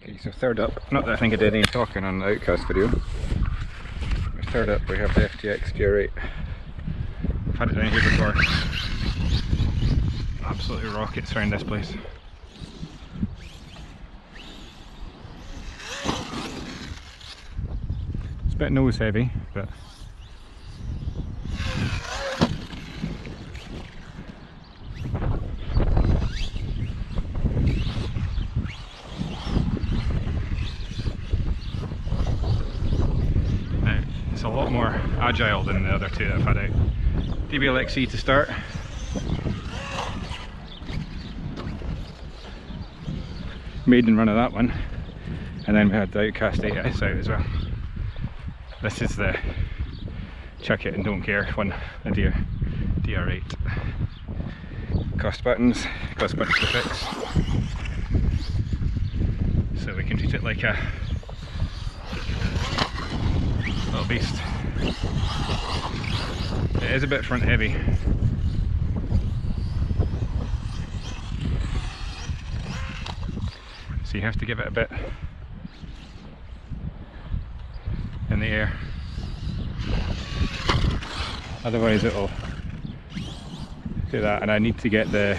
Okay, so third up, not that I think I did any talking on the Outcast video. Third up we have the FTX DR8. I've had it down here before. Absolutely rockets around this place. It's a bit nose heavy, but it's a lot more agile than the other two that I've had out. DBLXE to start. Maiden run of that one, and then we had the Outcast DR8 out as well. This is the chuck it and don't care one, the DR8. Cost buttons to fix, so we can treat it like a little beast. It is a bit front heavy. So you have to give it a bit in the air, otherwise it'll do that. And I need to get the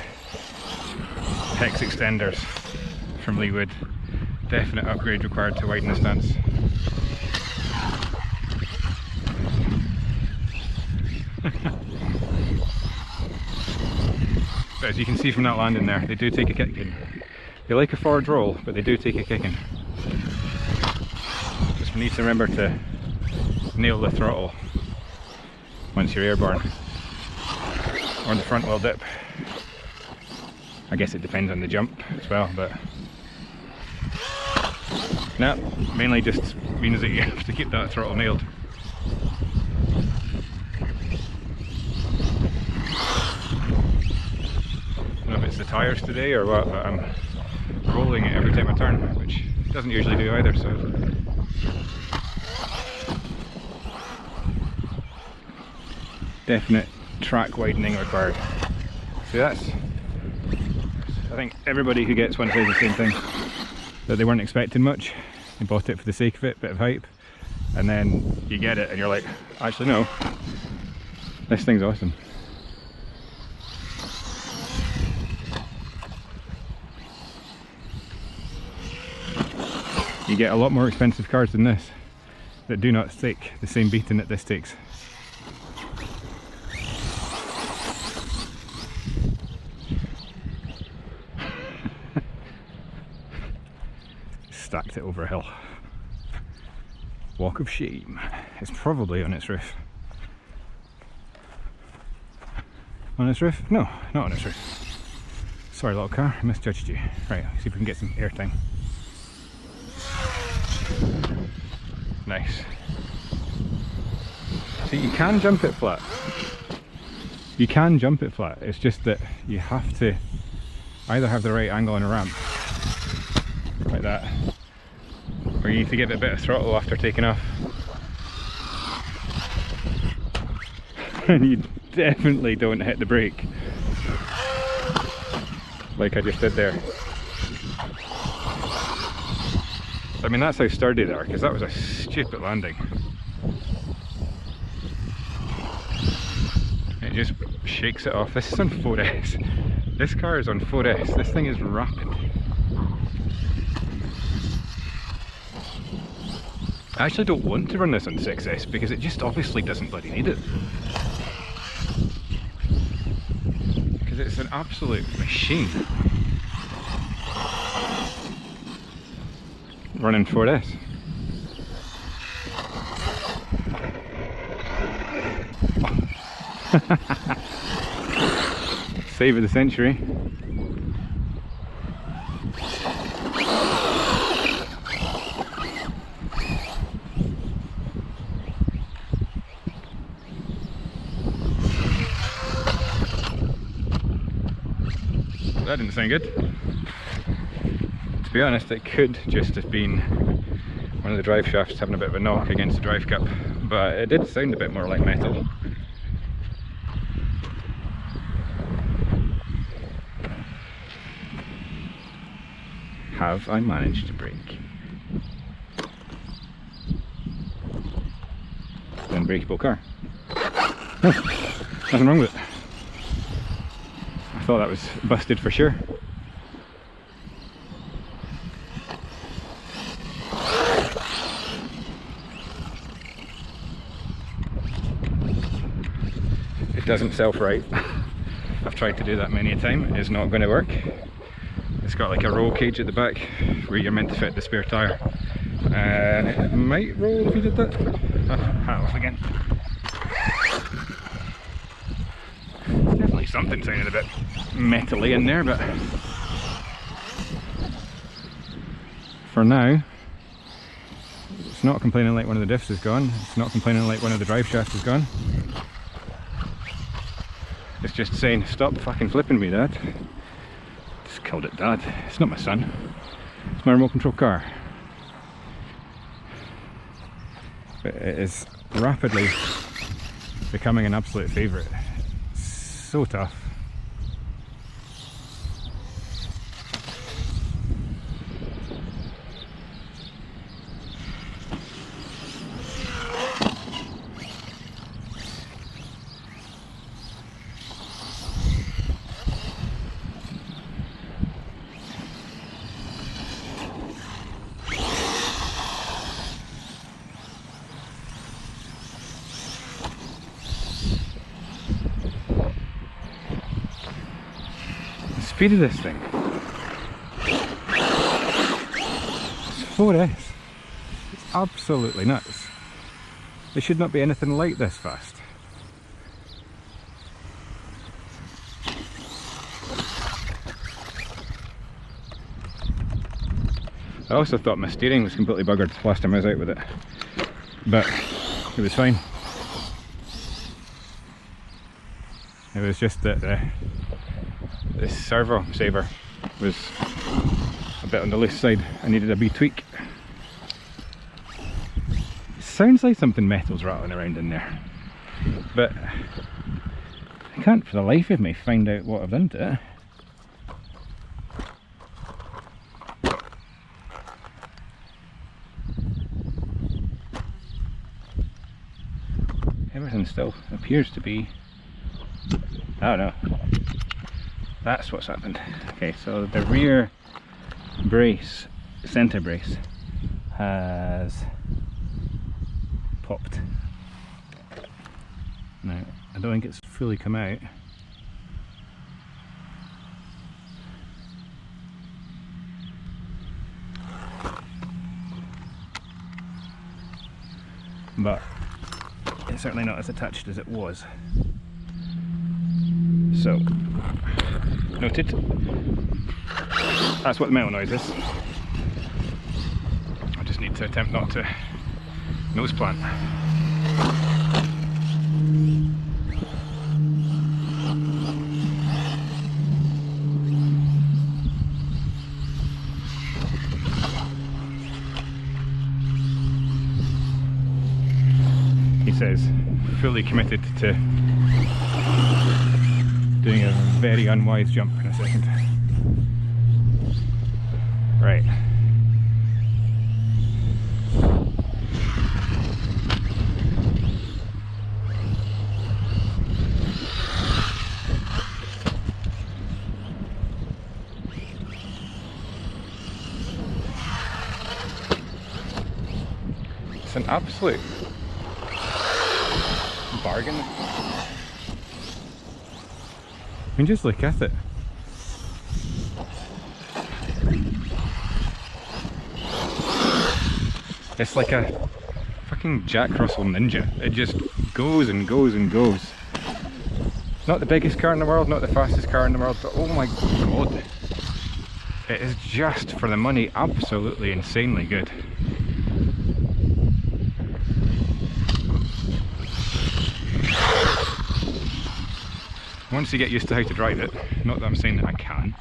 hex extenders from Leewood. Definite upgrade required to widen the stance. But as you can see from that landing there, they do take a kicking. They like a forward roll, but they do take a kicking. Just need to remember to nail the throttle once you're airborne, or the front wheel dip. I guess it depends on the jump as well, but no, mainly just means that you have to keep that throttle nailed. I don't know if it's the tyres today or what, but I'm rolling it every time I turn, which it doesn't usually do either, so definite track widening required. So that's, I think everybody who gets one says the same thing, that they weren't expecting much, they bought it for the sake of it, bit of hype, and then you get it and you're like, actually no, this thing's awesome. You get a lot more expensive cars than this that do not take the same beating that this takes. Stacked it over a hill. Walk of shame. It's probably on its roof. On its roof? No, not on its roof. Sorry little car, I misjudged you. Right, let's see if we can get some airtime. Nice. So you can jump it flat. You can jump it flat. It's just that you have to either have the right angle on a ramp, like that, or you need to give it a bit of throttle after taking off. And you definitely don't hit the brake, like I just did there. I mean, that's how sturdy they are, because that was a stupid landing. It just shakes it off. This is on 4S. This car is on 4S. This thing is rapid. I actually don't want to run this on 6S because it just obviously doesn't bloody need it. Because it's an absolute machine. Running 4S. Save of the century. That didn't sound good. To be honest, it could just have been one of the drive shafts having a bit of a knock against the drive cup, but it did sound a bit more like metal. have I managed to brake? Unbreakable car. Oh, nothing wrong with it. I thought that was busted for sure. It doesn't self-right. I've tried to do that many a time. It's not going to work. It's got like a roll cage at the back where you're meant to fit the spare tyre. And it might roll if you did that. Hat off again. Definitely something sounding a bit metally in there, but for now it's not complaining like one of the diffs is gone. It's not complaining like one of the drive shafts is gone. It's just saying, stop fucking flipping me, Dad. Just called it Dad. It's not my son. It's my remote control car. But it is rapidly becoming an absolute favourite. So tough. Speed of this thing. It's 4S. It's absolutely nuts. It should not be anything like this fast. I also thought my steering was completely buggered last time I was out with it, but it was fine. It was just that this servo saver was a bit on the loose side. I needed a wee tweak. It sounds like something metal's rattling around in there, but I can't for the life of me find out what I've done to it. Everything still appears to be, I don't know. That's what's happened. Okay, so the rear brace, centre brace, has popped. Now, I don't think it's fully come out. But it's certainly not as attached as it was. So, noted. That's what the metal noise is. I just need to attempt not to nose plant. He says, fully committed to doing a very unwise jump in a second. Right. It's an absolute bargain. I mean, just look at it. It's like a fucking Jack Russell Ninja. It just goes and goes and goes. Not the biggest car in the world, not the fastest car in the world, but oh my god. It is just, for the money, absolutely insanely good. Once you get used to how to drive it, not that I'm saying that I can,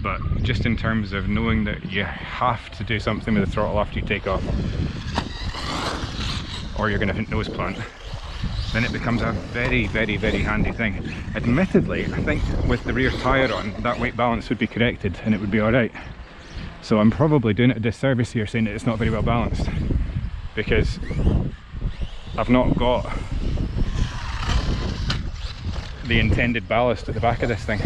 but just in terms of knowing that you have to do something with the throttle after you take off, or you're going to nose plant, then it becomes a very, very, very handy thing. Admittedly, I think with the rear tyre on, that weight balance would be corrected and it would be alright. So I'm probably doing it a disservice here saying that it's not very well balanced, because I've not got the intended ballast at the back of this thing.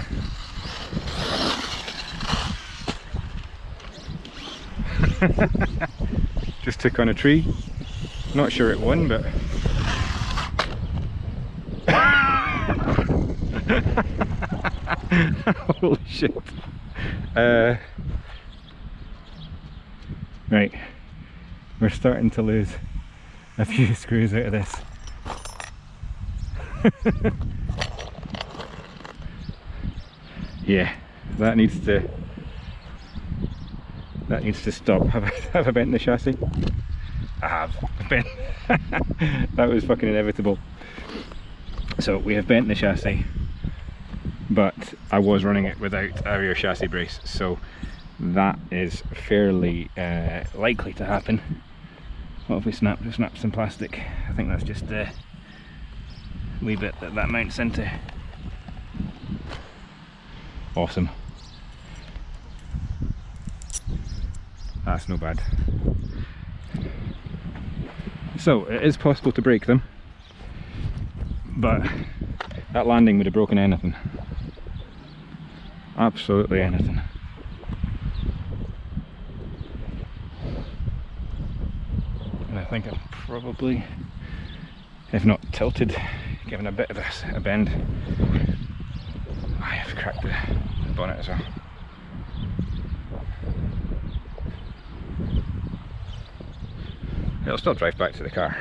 Just took on a tree. Not sure it won, but holy shit. Right, we're starting to lose a few screws out of this. Yeah, that needs to stop. Have I bent the chassis? I have bent. That was fucking inevitable. So we have bent the chassis, but I was running it without a rear chassis brace, so that is fairly likely to happen. What have we snapped? We snapped some plastic. I think that's just the wee bit that mounts into. Awesome. That's no bad. So it is possible to break them, but that landing would have broken anything. Absolutely anything. And I think I'm probably, if not tilted, given a bit of a bend. I have cracked the bonnet as well. It'll still drive back to the car.